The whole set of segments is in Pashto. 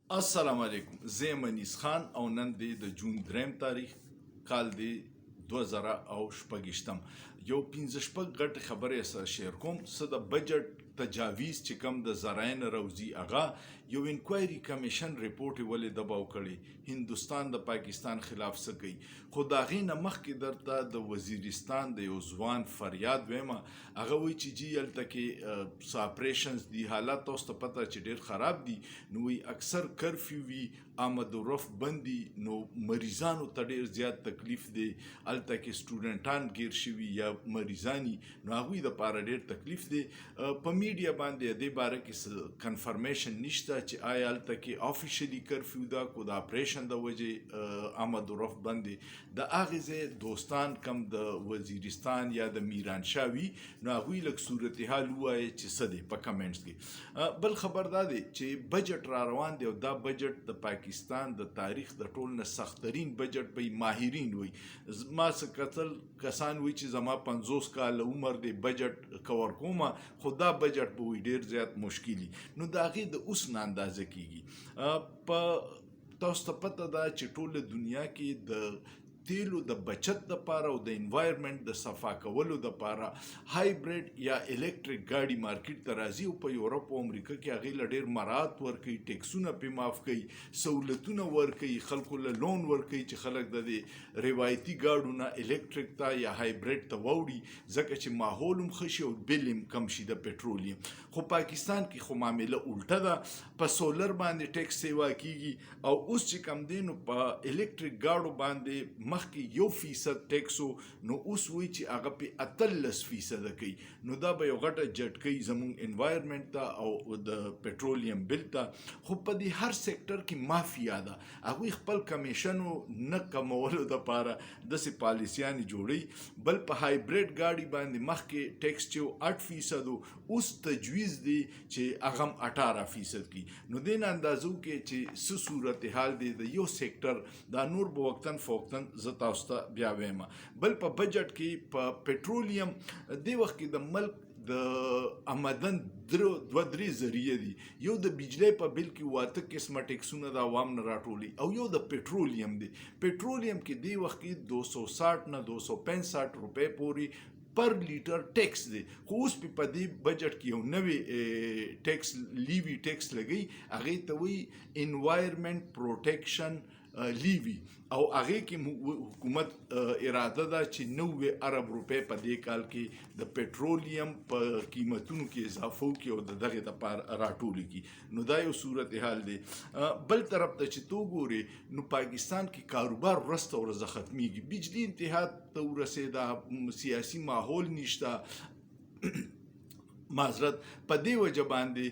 السلام علیکم زه یم انیس خان او نن دی د جون 3 تاریخ کال دی 2018 یو 15 شپږ غټ خبرې سره شیر کوم څه د بجټ تجاویز چې کوم د زراین روزي اغا یو انکوایري کمیشن ریپورت ولې دباو کړي هندستان د پاکستان خلاف څه کوي خو دا غي نه مخکې درته د وزیرستان د یو ځوان فریاد ویمه هغه وی چې جی الته کې ساپریشنز دی حالات تاسو ته پته چې ډیر خراب دي نو وی اکثر کرفیو وی آمد و رفت بندي نو مریضانو ته ډیر زیات تکلیف دی الته کې سټوډنټان گیر شوي یا مریضانی نو هغوی د پاره ډیر تکلیف دی په میډیا باندې د باره کې کنفرمیشن نشته چې آیا الته کې افیشلی کرفیو دا کو د اپریشن د وجه آمد و رفت بندي د اغه دوستان کم د وزیرستان یا د میران شاوی نو هغوی لک صورتحال وایي چې څه دی په کمنټس کې بل خبر دا دی چې بجټ را روان دی او دا بجټ د پاکستان د تاریخ د ټول نه سخترین بجټ به ماهرین وي ما څه کتل کسان وی چې زما 50 کال عمر دی بجټ کور کومه خدا بجټ به وي ډیر زیات مشکلی نو دا غي د اوس نه اندازه کیږي په تاسو ته پته ده چې ټول دنیا کې د تیلو د بچت لپاره او د انوایرمنٹ د صفا کولو لپاره هایبرید یا الکتریک گاډي مارکیټ ته راځي او په یورپ او امریکا کې هغه لډیر مرات ورکوي ټیکسونه په معاف کوي سہولتونه ورکوي خلکو له لون ورکوي چې خلک د روایتي گاډونه الکتریک ته یا هایبرید ته ووړي ځکه چې ماحول هم خشي او بل هم کم شي د پټرولیم خو پاکستان کې خو معامله الټه ده په سولر باندې ټیکس سیوا کیږي او اوس چې کم دینو په الکتریک گاډو باندې مخکې 1% ټیکسو نو اوس وی چې هغه په 13% کوي نو دا به یو غټه جټکې زموږ انوایرمنٹ ته او د پټرولیم بل ته خو په دې هر سېکټر کې مافیا ده هغه خپل کمیشنو نه کمولو د پاره د سي پالیسيانې جوړي بل په هایبرید گاډي باندې مخکې ټیکس چې 8% اوس تجویز دی چې هغه 18% کی نو دین اندازو کې چې څه صورتحال دی د یو سېکټر دا نور به وقتن فوقتن زتا اوستا بیا وېما بل په بجټ کې په پټرولیم دی وخت کې د ملک د آمدن دوه درې ذریعې دي یو د بجلی په بل کې واته قسمه ټیکسونه د عوام نه راټولي او یو د پټرولیم دی پټرولیم کې دی وخت کې 260 نه 265 روپے پوري پر لیټر ټیکس دی خو اوس په دې بجټ کې یو نوې ټیکس لیوی ټیکس لګي هغه ته وی انوایرمنٹ پروټیکشن لیوی او هغه کې حکومت اراده ده چې 90 ارب روپے په دې کال کې د پټرولیم په قیمتونو کې اضافه وکړي او دغه د پار راټول کی نو دا یو صورتحال دی بل طرف ته چې تو ګوري نو پاکستان کې کاروبار ورسته ورځ ختميږي بجلی انتها ته ورسېدا سیاسي ماحول نشته معذرت په دې وجه باندې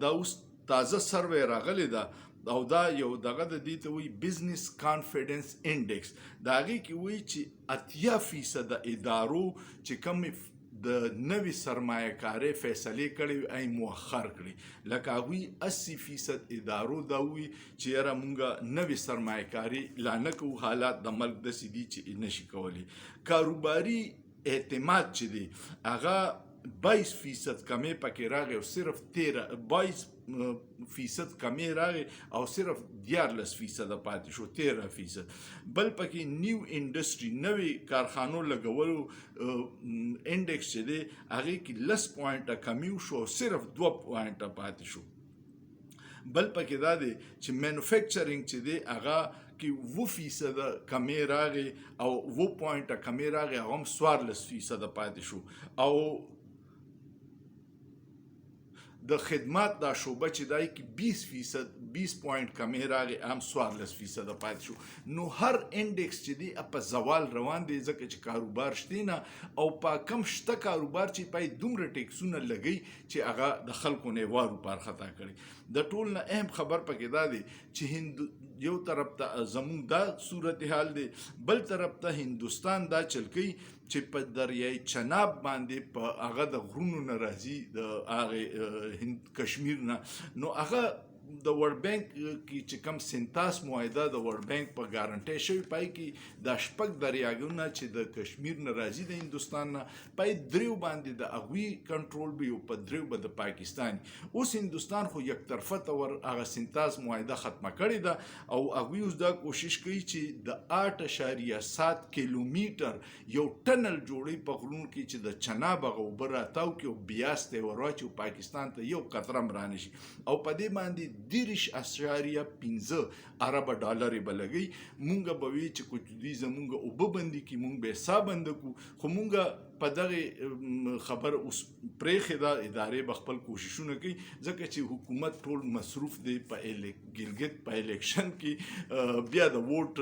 دا اوس تازه سروې راغلی ده او دا یو دغه د دې ته وی بزنس کانفیډنس انډیکس دا غي کې وی چې 80% د ادارو چې کم د نوې سرمایه کاري فیصله کړي ای مؤخر کړي لکه وی 80% ادارو دا وی چې را مونږه نوې سرمایه کاري لانکو حالات د ملک د سدي چې نشي کولی کاروباري اعتماد چې دی هغه 22% کمی پکې راغی او صرف 22% کمی راغی او صرف 14% پاتې شو 13% بل پکې نیو انډستری نوې کارخانو لګولو انډیکس چې دی هغه کې لس پوینټه کمی شو صرف 2 پوینټه پاتې شو بل پکې دا دی چې مینوفیکچرینګ چې دی هغه کې 2% کمی راغی او 2 پوینټه کمی راغی هغه هم 14% پاتې شو او د خدمات دا شوبه چې دای کې 20 پوینټ کمی راغی هم 14% پاتې شو نو هر انډیکس چې دی په زوال روان دی ځکه چې کاروبار شته نه او په کم شته کاروبار چې پای دومره ټیکسونه لګي چې هغه د خلکو نه وارو پر خطا کړي د ټول نه اهم خبر پکې دا دی چې یو طرف ته زمون دا صورتحال دی بل طرف ته هندستان دا چلکی چې په دریای چناب باندې په هغه د غرونو ناراضي د هغه هند کشمیر نه نو هغه د ورلد بانک کې چې کوم سنتاس معاهده د ورلد بانک په ګارانټي شوی پای کې د شپږ دریاګونه چې د کشمیر نه راځي د هندوستان نه پای دریو باندې د اغوی کنټرول به او په دریو به د پاکستان اوس هندوستان خو یک طرفه تور هغه سنتاس معاهده ختمه کړې ده او اغوی اوس دا کوشش کوي چې د 8.7 کیلومتر یو ټنل جوړي په غرونو کې چې د چناب غوبر راتاو کې او بیاسته ورواچو پاکستان ته یو قطره مرانه شي او په دې باندې 10.15 ارب ډالر بلګي مونږ به وی چې کوم دې زمونږ او ببندي کې مونږ به حساب اندکو خو مونږ په دغه خبر اوس پرېخه دا ادارې بخپل کوششونه کوي ځکه چې حکومت ټول مصروف دی په ګلګت په الیکشن کې بیا د ووټ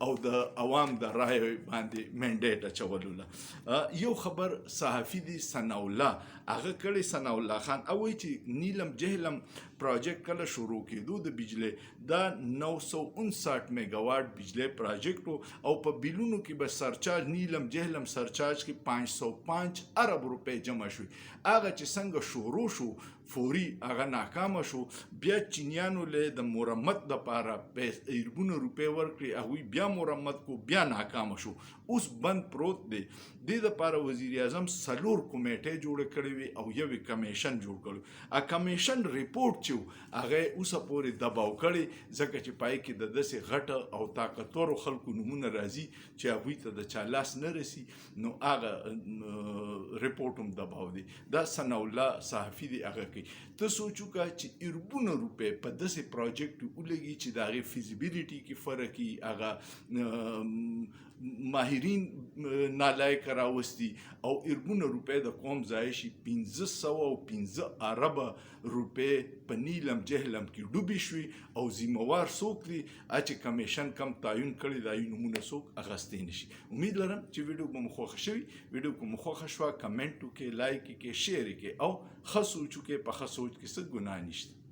او د عوام د رای باندې منډیټ اچولو یو خبر صحافي دی ثناء الله هغه کړي ثناء الله خان او وی چې نیلم جهلم پروجیکټ کله شروع کېدو د بجلی دا 959 میگاواټ بجلی پروجیکټ او په بیلونو کې به سرچارج نیلم جهلم سرچارج کې 505 ارب روپے جمع شوي هغه چې څنګه شروع شو فوري هغه ناکامه شو بیا چینیانو له د مرمت لپاره په اربونو روپے ورکړي هغه بیا مرمت کو بیا ناکامه شو اوس بند پروت دی د لپاره وزیر اعظم سلور کمیټه جوړ کړې وي او یو کمیشن جوړ کړو ا کمیشن ریپورت چې هغه اوس پورې دباو کړي ځکه چې پای کې د دسه غټه او طاقتور خلکو نمونه راځي چې هغه ته د چالاس نه رسی نو هغه ریپورت هم دباو دي دا ثناء الله صحافي دی هغه کوي ته سوچو کا چې اربونه روپے په دسه پروجیکټ ولګي چې دا غي فیزیبিলিټي کې فرق ای هغه ماهرین نالایق راوستي او اربونه روپے د قوم ځای شي 1515 ارب روپے په نیلم جهلم کې ډوبې شوي او ذمہوار څوک دي چې کمیشن کم تعین کړي دا نمونه څوک اغستې نشي امید لرم چې ویډیو به مو خوښ شوي ویډیو کوم خوښ شو کمنټ وکړئ لایک وکړئ شیر وکړئ او خاصو چې په خاصو کې څه ګناه نشته